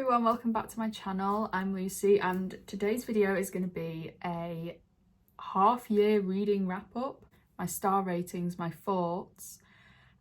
everyone, welcome back to my channel. I'm Lucy and today's video is going to be a half-year reading wrap-up, my star ratings, my thoughts,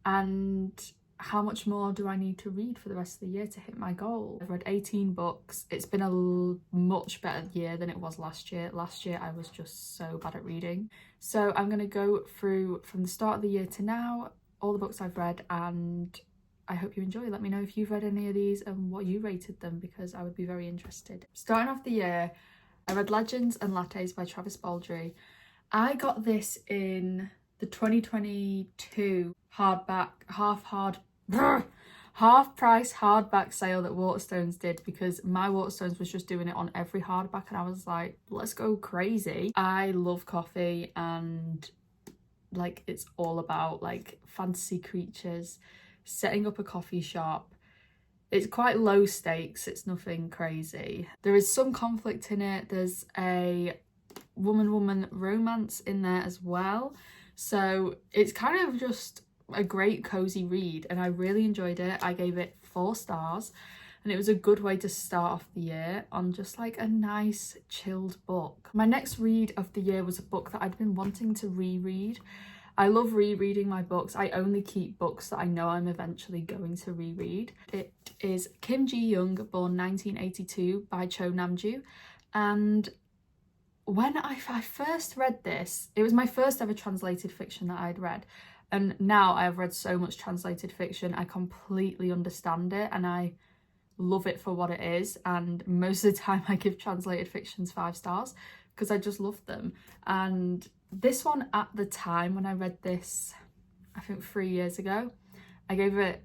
and how much more do I need to read for the rest of the year to hit my goal. I've read 18 books. It's been a much better year than it was last year. Last year I was just so bad at reading. So I'm going to go through from the start of the year to now, all the books I've read, and I hope you enjoy. Let me know if you've read any of these and what you rated them, because I would be very interested. Starting off the year, I read Legends and Lattes by Travis Baldree. I got this in the 2022 hardback, half price hardback sale that Waterstones did, because my Waterstones was just doing it on every hardback and I was like, let's go crazy. I love coffee and like it's all about like fantasy creatures, setting up a coffee shop. It's quite low stakes, it's nothing crazy. There is some conflict in it. There's a woman romance in there as well. So it's kind of just a great cozy read and I really enjoyed it. I gave it 4 stars and it was a good way to start off the year on just like a nice chilled book. My next read of the year was a book that I'd been wanting to reread. I love rereading my books. I only keep books that I know I'm eventually going to reread. It is Kim Ji-young, born 1982, by Cho Namju. And when I first read this, it was my first ever translated fiction that I'd read. And now I've read so much translated fiction, I completely understand it and I love it for what it is. And most of the time I give translated fictions 5 stars because I just love them. And this one, at the time when I read this, I think 3 years ago, I gave it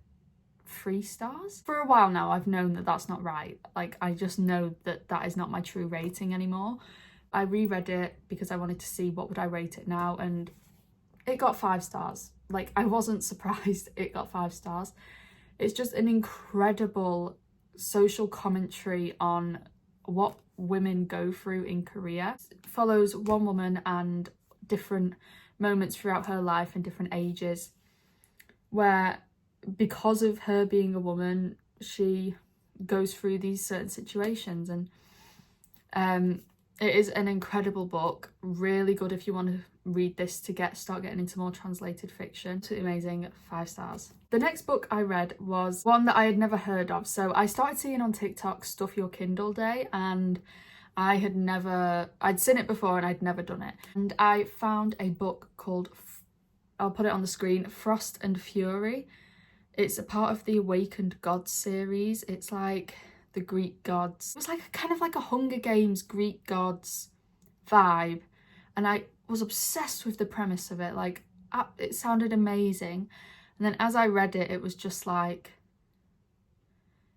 3 stars. For a while now, I've known that that's not right. Like, I just know that that is not my true rating anymore. I reread it because I wanted to see what would I rate it now, and it got 5 stars. Like, I wasn't surprised it got 5 stars. It's just an incredible social commentary on what women go through in Korea. It follows one woman and different moments throughout her life and different ages where, because of her being a woman, she goes through these certain situations. And it is an incredible book, really good if you want to read this to start getting into more translated fiction. Absolutely amazing, 5 stars. The next book I read was one that I had never heard of. So I started seeing on TikTok Stuff Your Kindle Day, and I'd seen it before and I'd never done it. And I found a book called, I'll put it on the screen, Frost and Fury. It's a part of the Awakened Gods series. It's like the Greek gods. It was like kind of like a Hunger Games Greek gods vibe. And I was obsessed with the premise of it. Like, it sounded amazing. And then as I read it, it was just like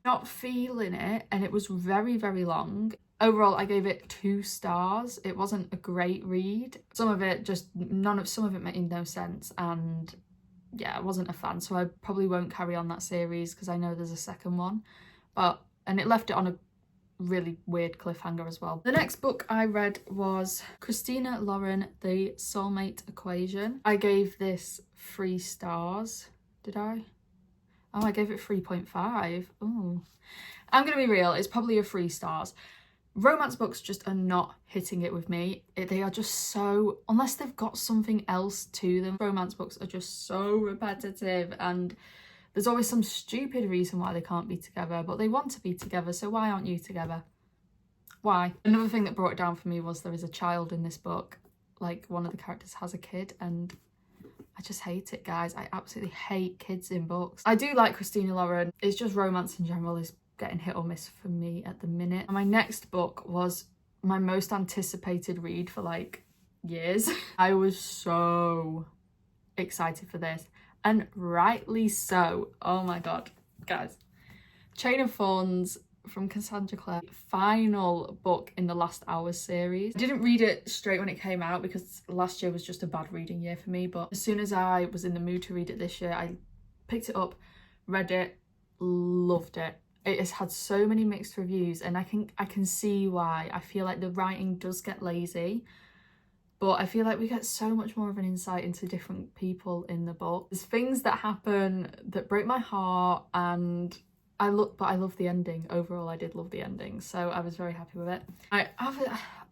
not feeling it. And it was very, very long. Overall, I gave it 2 stars. It wasn't a great read. Some of it made no sense, and yeah, I wasn't a fan, so I probably won't carry on that series because I know there's a second one. And it left it on a really weird cliffhanger as well. The next book I read was Christina Lauren, The Soulmate Equation. I gave this 3 stars. Did I? Oh, I gave it 3.5. Oh, I'm gonna be real, it's probably a 3 stars. Romance books just are not hitting it with me. They are just so, unless they've got something else to them, romance books are just so repetitive and there's always some stupid reason why they can't be together, but they want to be together, so why aren't you together? Why? Another thing that brought it down for me was there is a child in this book. Like, one of the characters has a kid and I just hate it, guys. I absolutely hate kids in books. I do like Christina Lauren. It's just romance in general is getting hit or miss for me at the minute. And my next book was my most anticipated read for like years. I was so excited for this, and rightly so. Oh my god, guys. Chain of Thorns from Cassandra Clare, final book in the Last Hours series. I didn't read it straight when it came out because last year was just a bad reading year for me, but as soon as I was in the mood to read it this year, I picked it up, read it, loved it. It has had so many mixed reviews and I can see why. I feel like the writing does get lazy, but I feel like we get so much more of an insight into different people in the book. There's things that happen that break my heart and I love the ending. Overall, I did love the ending, so I was very happy with it. I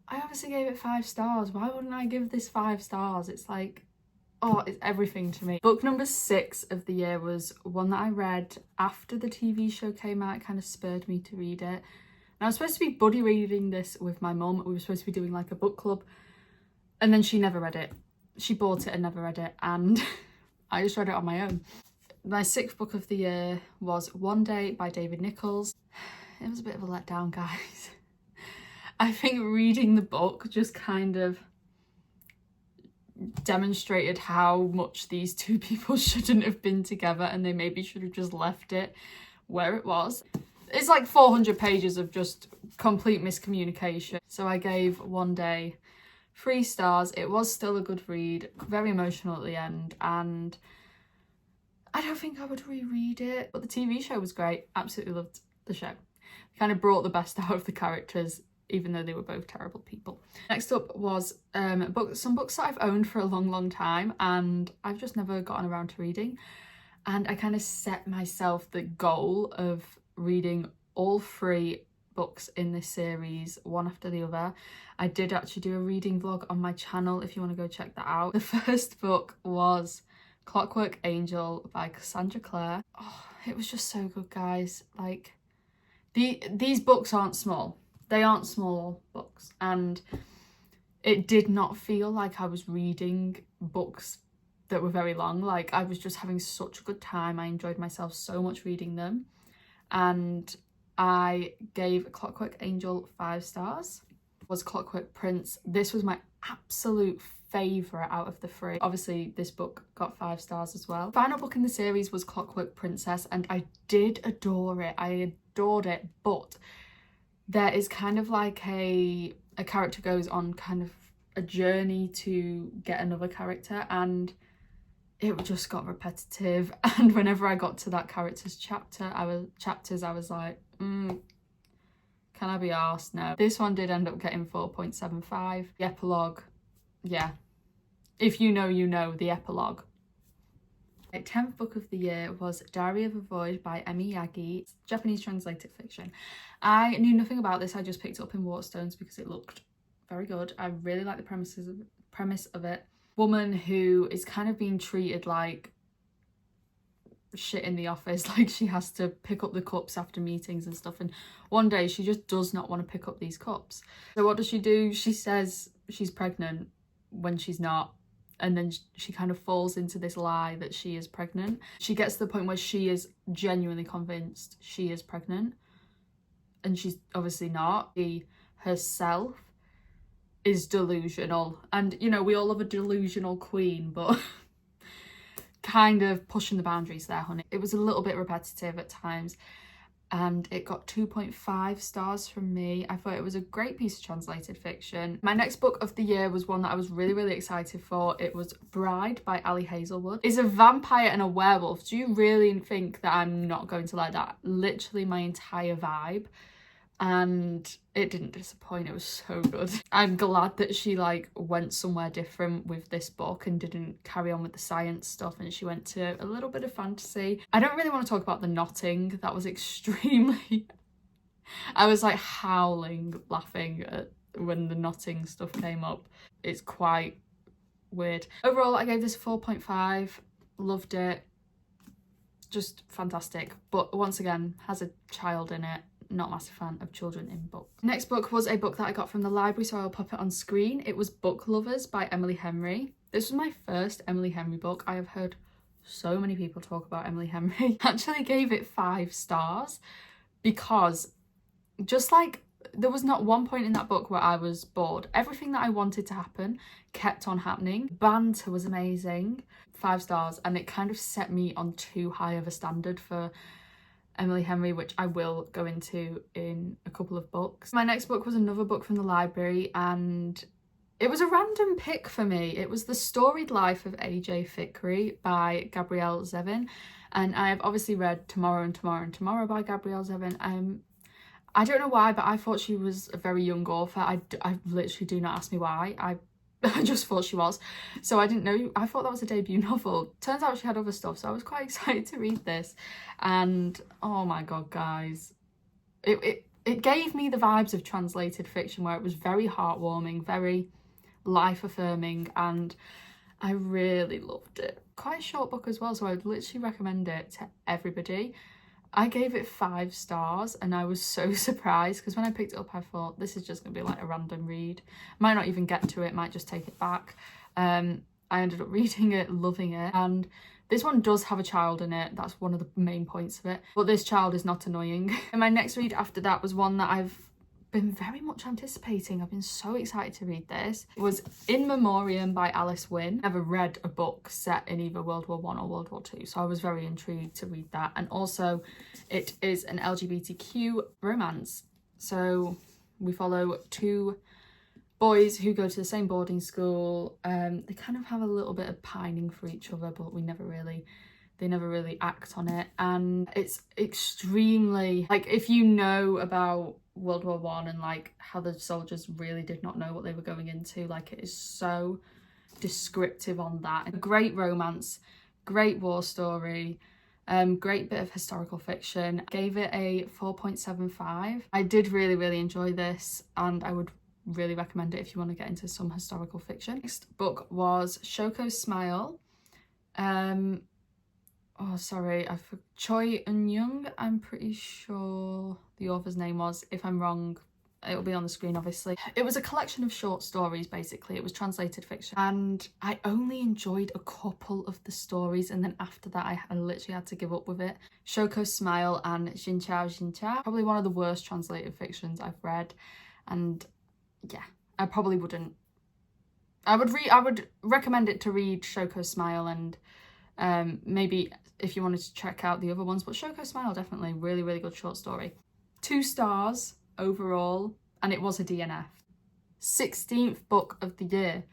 obviously gave it 5 stars. Why wouldn't I give this 5 stars? It's like, oh, it's everything to me. Book number 6 of the year was one that I read after the TV show came out. It kind of spurred me to read it. And I was supposed to be buddy reading this with my mum. We were supposed to be doing like a book club, and then she never read it. She bought it and never read it, and I just read it on my own. My 6th book of the year was One Day by David Nichols. It was a bit of a letdown, guys. I think reading the book just kind of demonstrated how much these two people shouldn't have been together, and they maybe should have just left it where it was. It's like 400 pages of just complete miscommunication. So I gave One Day 3 stars. It was still a good read, very emotional at the end, and I don't think I would reread it. But the TV show was great. Absolutely loved the show. Kind of brought the best out of the characters, even though they were both terrible people. Next up was some books that I've owned for a long time and I've just never gotten around to reading. And I kind of set myself the goal of reading all 3 books in this series, one after the other. I did actually do a reading vlog on my channel if you want to go check that out. The first book was Clockwork Angel by Cassandra Clare. Oh, it was just so good, guys. Like, these books aren't small. They aren't small books, and it did not feel like I was reading books that were very long. Like, I was just having such a good time. I enjoyed myself so much reading them, and I gave Clockwork Angel 5 stars. Was Clockwork Prince. This was my absolute favourite out of the 3. Obviously, this book got 5 stars as well. Final book in the series was Clockwork Princess, and I did adore it. I adored it, but there is kind of like a character goes on kind of a journey to get another character, and it just got repetitive. And whenever I got to that character's chapters, I was like, can I be arsed now? This one did end up getting 4.75. The epilogue, yeah. If you know, you know, the epilogue. My 10th book of the year was Diary of a Void by Emi Yagi. It's Japanese translated fiction. I knew nothing about this. I just picked it up in Waterstones because it looked very good. I really like the premise of it. Woman who is kind of being treated like shit in the office, like she has to pick up the cups after meetings and stuff, and one day she just does not want to pick up these cups. So what does she do? She says she's pregnant when she's not, and then she kind of falls into this lie that she is pregnant. She gets to the point where she is genuinely convinced she is pregnant, and she's obviously not. She herself is delusional, and you know, we all love a delusional queen, but kind of pushing the boundaries there, honey. It was a little bit repetitive at times, and it got 2.5 stars from me. I thought it was a great piece of translated fiction. My next book of the year was one that I was really excited for. It was Bride by Ali Hazelwood. It's a vampire and a werewolf. Do you really think that I'm not going to like that? Literally my entire vibe. And it didn't disappoint. It was so good. I'm glad that she like went somewhere different with this book and didn't carry on with the science stuff, and she went to a little bit of fantasy. I don't really want to talk about the knotting. That was extremely I was like howling laughing at when the knotting stuff came up. It's quite weird. Overall, I gave this 4.5. Loved it. Just fantastic. But once again, has a child in it. Not a massive fan of children in books. Next book was a book that I got from the library, so I'll pop it on screen. It was Book Lovers by Emily Henry. This was my first Emily Henry book. I have heard so many people talk about Emily Henry. I actually gave it 5 stars because just like there was not one point in that book where I was bored. Everything that I wanted to happen kept on happening. Banter was amazing. 5 stars, and it kind of set me on too high of a standard for Emily Henry, which I will go into in a couple of books. My next book was another book from the library, and it was a random pick for me. It was The Storied Life of A.J. Fikry by Gabrielle Zevin, and I have obviously read Tomorrow and Tomorrow and Tomorrow by Gabrielle Zevin. I don't know why, but I thought she was a very young author. I literally do not ask me why. I I just thought she was. So I didn't know, I thought that was a debut novel. Turns out she had other stuff, so I was quite excited to read this. And oh my god, guys, it gave me the vibes of translated fiction, where it was very heartwarming, very life-affirming, and I really loved it. Quite a short book as well, so I would literally recommend it to everybody. I gave it 5 stars and I was so surprised, because when I picked it up I thought this is just gonna be like a random read. Might not even get to it, might just take it back. I ended up reading it, loving it, and this one does have a child in it. That's one of the main points of it, but this child is not annoying. And my next read after that was one that I've been very much anticipating. I've been so excited to read this. It was In Memoriam by Alice Wynne. I've never read a book set in either World War I or World War II, so I was very intrigued to read that. And also it is an LGBTQ romance, so we follow 2 boys who go to the same boarding school. They kind of have a little bit of pining for each other, but they never really act on it. And it's extremely, like, if you know about World War I and like how the soldiers really did not know what they were going into, like, it is so descriptive on that. A great romance, great war story, great bit of historical fiction. Gave it a 4.75. I did really enjoy this, and I would really recommend it if you want to get into some historical fiction. Next book was Shoko's Smile. Oh, sorry, Choi Eun-young, I'm pretty sure the author's name was. If I'm wrong, it'll be on the screen, obviously. It was a collection of short stories, basically. It was translated fiction. And I only enjoyed a couple of the stories, and then after that, I literally had to give up with it. Shoko's Smile and Jinchao, probably one of the worst translated fictions I've read. And yeah, I probably wouldn't. I would recommend it to read Shoko's Smile, and maybe if you wanted to check out the other ones, but Shoko's Smile, definitely really good short story. 2 stars overall, and it was a DNF. 16th book of the year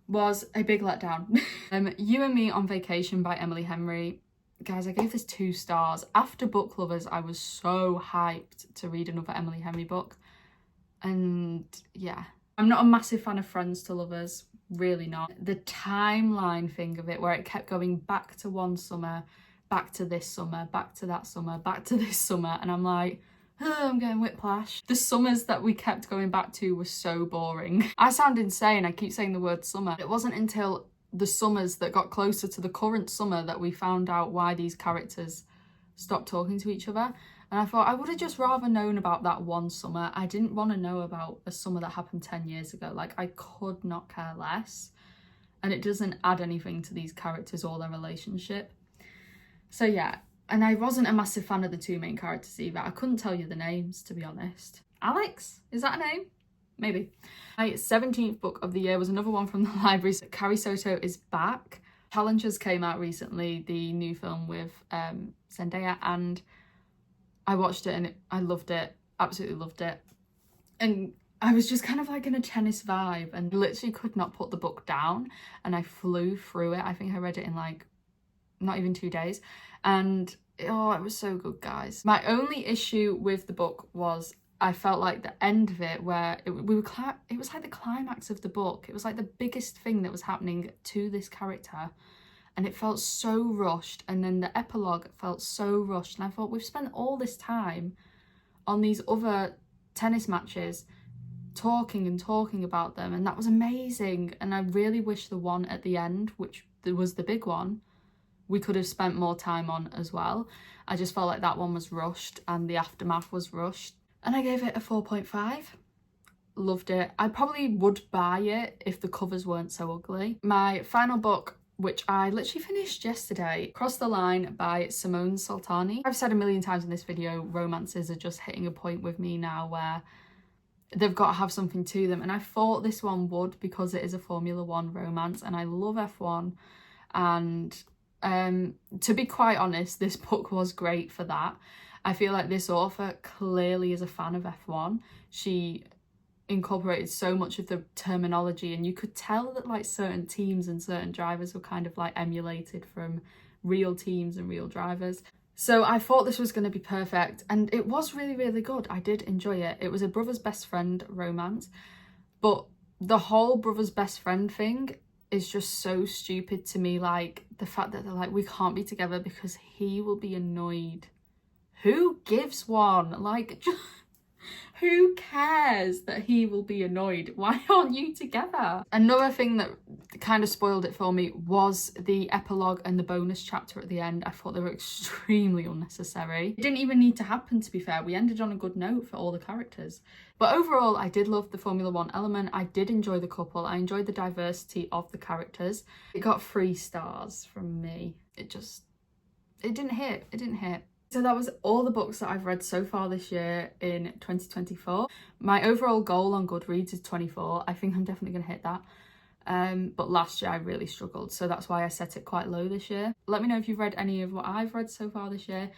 was a big letdown. You and Me on Vacation by Emily Henry. Guys, I gave this 2 stars. After Book Lovers, I was so hyped to read another Emily Henry book. And yeah, I'm not a massive fan of Friends to Lovers, really not. The timeline thing of it, where it kept going back to one summer, back to this summer, back to that summer, back to this summer, and I'm like, oh, I'm getting whiplash. The summers that we kept going back to were so boring. I sound insane, I keep saying the word summer. It wasn't until the summers that got closer to the current summer that we found out why these characters stopped talking to each other. And I thought I would have just rather known about that one summer. I didn't want to know about a summer that happened 10 years ago. Like, I could not care less. And it doesn't add anything to these characters or their relationship. So yeah, and I wasn't a massive fan of the 2 main characters either. I couldn't tell you the names, to be honest. Alex? Is that a name? Maybe. My 17th book of the year was another one from the library. So Carrie Soto is back. Challengers came out recently, the new film with Zendaya, and I watched it and I loved it, absolutely loved it. And I was just kind of like in a tennis vibe and literally could not put the book down, and I flew through it. I think I read it in like not even 2 days, and oh, it was so good, guys. My only issue with the book was I felt like the end of it, where it was like the climax of the book. It was like the biggest thing that was happening to this character, and it felt so rushed. And then the epilogue felt so rushed, and I thought, we've spent all this time on these other tennis matches talking about them, and that was amazing. And I really wish the one at the end, which was the big one, we could have spent more time on as well. I just felt like that one was rushed and the aftermath was rushed. And I gave it a 4.5. Loved it. I probably would buy it if the covers weren't so ugly. My final book, which I literally finished yesterday, Cross the Line by Simone Soltani. I've said a million times in this video, romances are just hitting a point with me now where they've got to have something to them. And I thought this one would, because it is a Formula One romance and I love F1. And to be quite honest, this book was great for that. I feel like this author clearly is a fan of F1. She incorporated so much of the terminology, and you could tell that like certain teams and certain drivers were kind of like emulated from real teams and real drivers. So I thought this was going to be perfect, and it was really good. I did enjoy it. It was a brother's best friend romance, but The whole brother's best friend thing is just so stupid to me. Like, the fact that they're like, we can't be together because he will be annoyed. Who gives one? Like, just, who cares that he will be annoyed? Why aren't you together? Another thing that kind of spoiled it for me was the epilogue and the bonus chapter at the end. I thought they were extremely unnecessary. It didn't even need to happen, to be fair. We ended on a good note for all the characters. But overall, I did love the Formula 1 element. I did enjoy the couple. I enjoyed the diversity of the characters. It got 3 stars from me. It didn't hit. It didn't hit. So that was all the books that I've read so far this year in 2024. My overall goal on Goodreads is 24. I think I'm definitely going to hit that. But last year I really struggled, so that's why I set it quite low this year. Let me know if you've read any of what I've read so far this year,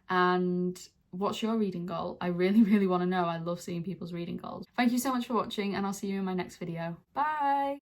and what's your reading goal? I really want to know. I love seeing people's reading goals. Thank you so much for watching, and I'll see you in my next video. Bye!